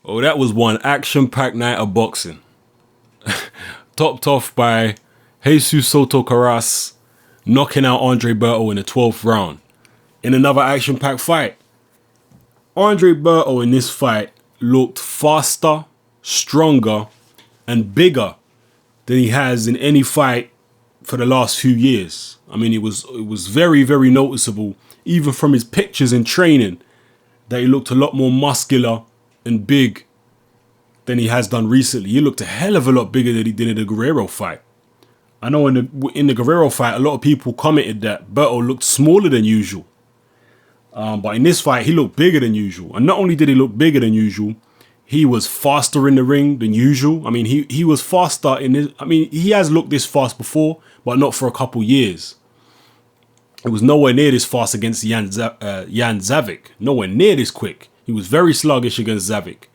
Oh, that was one action-packed night of boxing. Topped off by Jesus Soto Karass knocking out Andre Berto in the 12th round. In another action-packed fight, Andre Berto in this fight looked faster, stronger, and bigger than he has in any fight for the last few years. I mean, it was very, very noticeable, even from his pictures in training, that he looked a lot more muscular and big than he has done recently. He looked a hell of a lot bigger than he did in the Guerrero fight. I know in the Guerrero fight, a lot of people commented that Berto looked smaller than usual. But in this fight, he looked bigger than usual. And not only did he look bigger than usual, he was faster in the ring than usual. I mean, he was faster in his... I mean, he has looked this fast before, but not for a couple years. It was nowhere near this fast against Jan Zavic. Nowhere near this quick. He was very sluggish against Zavic.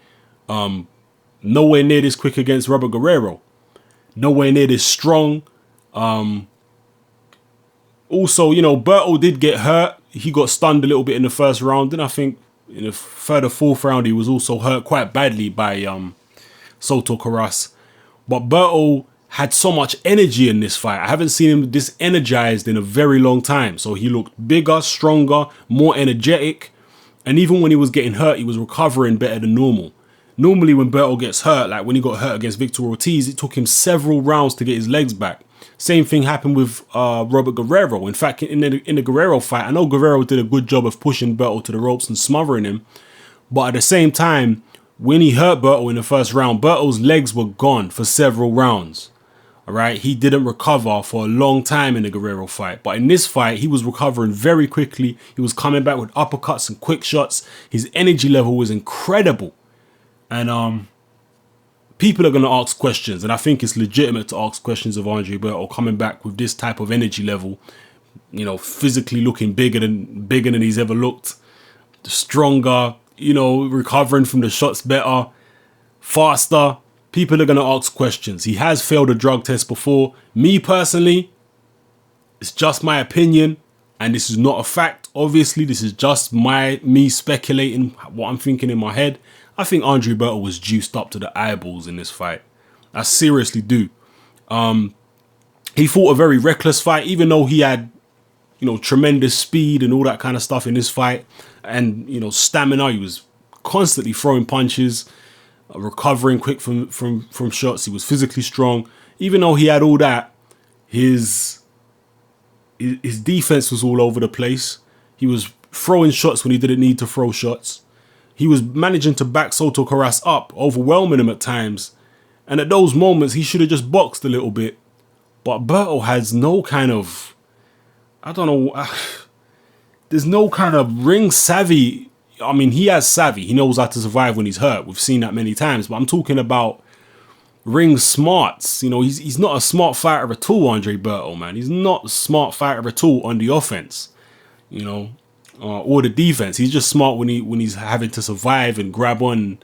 Nowhere near this quick against Robert Guerrero. Nowhere near this strong. Also, you know, Berto did get hurt. He got stunned a little bit in the first round. And I think in the third or fourth round, he was also hurt quite badly by Soto Karass. But Berto had so much energy in this fight. I haven't seen him this energized in a very long time. So he looked bigger, stronger, more energetic. And even when he was getting hurt, he was recovering better than normal. Normally when Berto gets hurt, like when he got hurt against Victor Ortiz, it took him several rounds to get his legs back. Same thing happened with Robert Guerrero. In fact, in the Guerrero fight, I know Guerrero did a good job of pushing Berto to the ropes and smothering him. But at the same time, when he hurt Berto in the first round, Berto's legs were gone for several rounds. All right, he didn't recover for a long time in the Guerrero fight. But in this fight, he was recovering very quickly. He was coming back with uppercuts and quick shots. His energy level was incredible. And people are going to ask questions, and I think it's legitimate to ask questions of Andre Berto coming back with this type of energy level, you know, physically looking bigger than he's ever looked, stronger, you know, recovering from the shots better, faster. People are going to ask questions. He has failed a drug test before. Me personally, it's just my opinion, and this is not a fact. Obviously, this is just me speculating what I'm thinking in my head. I think Andre Berto was juiced up to the eyeballs in this fight. I seriously do. He fought a very reckless fight, even though he had, you know, tremendous speed and all that kind of stuff in this fight. And, you know, stamina. He was constantly throwing punches, recovering quick from shots. He was physically strong. Even though he had all that, his defense was all over the place. He was throwing shots when he didn't need to throw shots. He was managing to back Soto Karass up, overwhelming him at times. And at those moments, he should have just boxed a little bit. But Berto has no kind of... I don't know. There's no kind of ring savvy. I mean, he has savvy. He knows how to survive when he's hurt. We've seen that many times. But I'm talking about ring smarts. You know, he's not a smart fighter at all, Andre Berto, man. He's not a smart fighter at all on the offense. You know... or the defense. He's just smart when he's having to survive and grab on,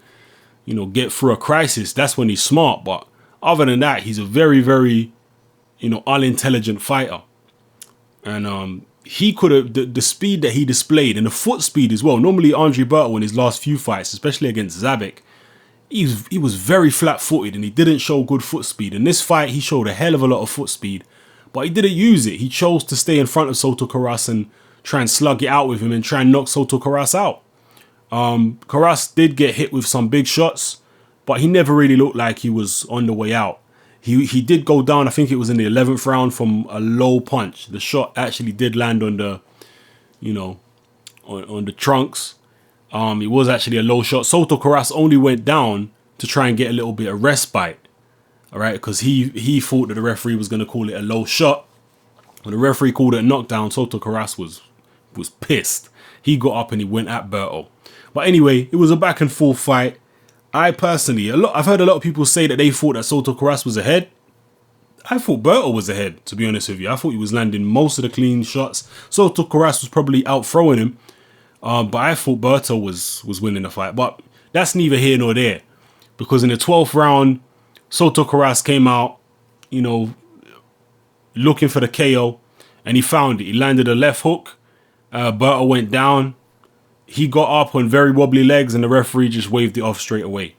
you know, get through a crisis. That's when he's smart. But other than that, he's a very, very, you know, unintelligent fighter. And he could have the speed that he displayed and the foot speed as well. Normally, Andre Berto in his last few fights, especially against Zabic, he was very flat-footed and he didn't show good foot speed. In this fight, he showed a hell of a lot of foot speed, but he didn't use it. He chose to stay in front of Soto Karass and try and slug it out with him and try and knock Soto Karass out. Karass did get hit with some big shots, but he never really looked like he was on the way out. He did go down, I think it was in the 11th round, from a low punch. The shot actually did land on the, you know, on the trunks. It was actually a low shot. Soto Karass only went down to try and get a little bit of respite. All right, because he thought that the referee was going to call it a low shot. When the referee called it a knockdown, Soto Karass was pissed. He got up and he went at Berto. But anyway, it was a back and forth fight. I personally, I've heard a lot of people say that they thought that Soto Karass was ahead. I thought Berto was ahead, to be honest with you. I thought he was landing most of the clean shots. Soto Karass was probably out throwing him. But I thought Berto was winning the fight. But that's neither here nor there. Because in the 12th round, Soto Karass came out, you know, looking for the KO. And he found it. He landed a left hook. Berto went down. he got up on very wobbly legs and the referee just waved it off straight away.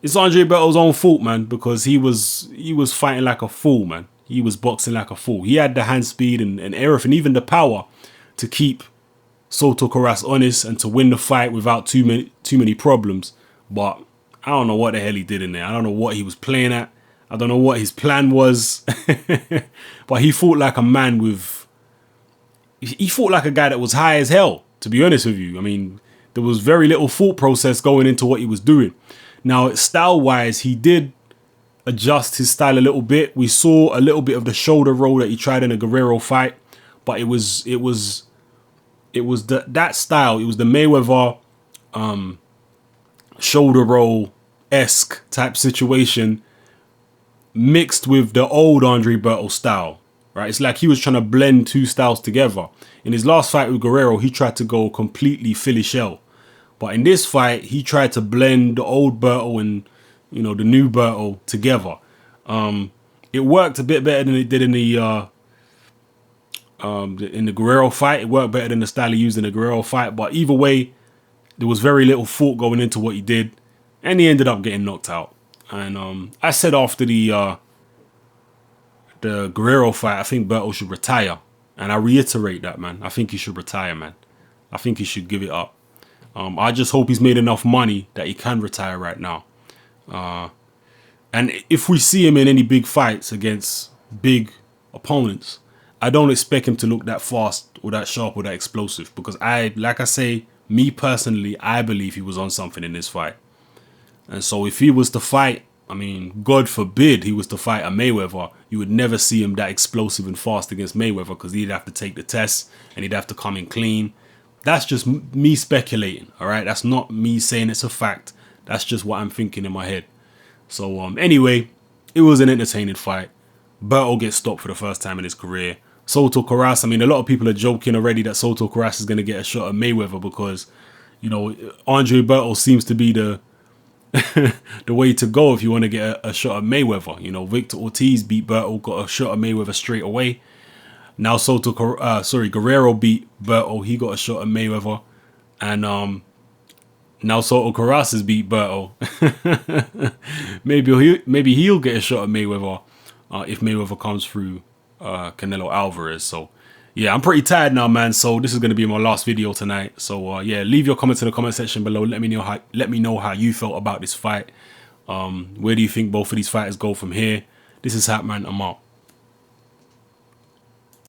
It's Andre Berto's own fault, man, because he was fighting like a fool, man. He was boxing like a fool. He had the hand speed and everything, even the power to keep Soto Karass honest and to win the fight without too many problems. But I don't know what the hell he did in there. I don't know what he was playing at. I don't know what his plan was. But he fought like a man with... He fought like a guy that was high as hell, to be honest with you. I mean, there was very little thought process going into what he was doing. Now, style-wise, he did adjust his style a little bit. We saw a little bit of the shoulder roll that he tried in a Guerrero fight, but it was that style. It was the Mayweather shoulder roll-esque type situation mixed with the old Andre Berto style, right? It's like he was trying to blend two styles together. In his last fight with Guerrero, he tried to go completely Philly shell. But in this fight, he tried to blend the old Berto and, you know, the new Berto together. It worked a bit better than it did in the Guerrero fight. It worked better than the style he used in the Guerrero fight. But either way, there was very little thought going into what he did, and he ended up getting knocked out. And I said after the Guerrero fight, I think Berto should retire, and I reiterate that, man. I think he should retire, man. I think he should give it up. I just hope he's made enough money that he can retire right now. And if we see him in any big fights against big opponents, I don't expect him to look that fast or that sharp or that explosive, because like I say, me personally, I believe he was on something in this fight. And so if he was to fight, I mean, God forbid he was to fight a Mayweather, you would never see him that explosive and fast against Mayweather, because he'd have to take the test and he'd have to come in clean. That's just me speculating, all right? That's not me saying it's a fact. That's just what I'm thinking in my head. So anyway, it was an entertaining fight. Berto gets stopped for the first time in his career. Soto Karass, I mean, a lot of people are joking already that Soto Karass is going to get a shot at Mayweather because, you know, Andre Berto seems to be the way to go if you want to get a shot at Mayweather. You know, Victor Ortiz beat Berto, got a shot at Mayweather straight away. Now Guerrero beat Berto, he got a shot at Mayweather. And now Soto Karass has beat Berto. maybe he'll get a shot at Mayweather if Mayweather comes through Canelo Alvarez. So yeah, I'm pretty tired now, man. So this is going to be my last video tonight. So yeah, leave your comments in the comment section below. Let me know how you felt about this fight. Where do you think both of these fighters go from here? This is Hatman. I'm out.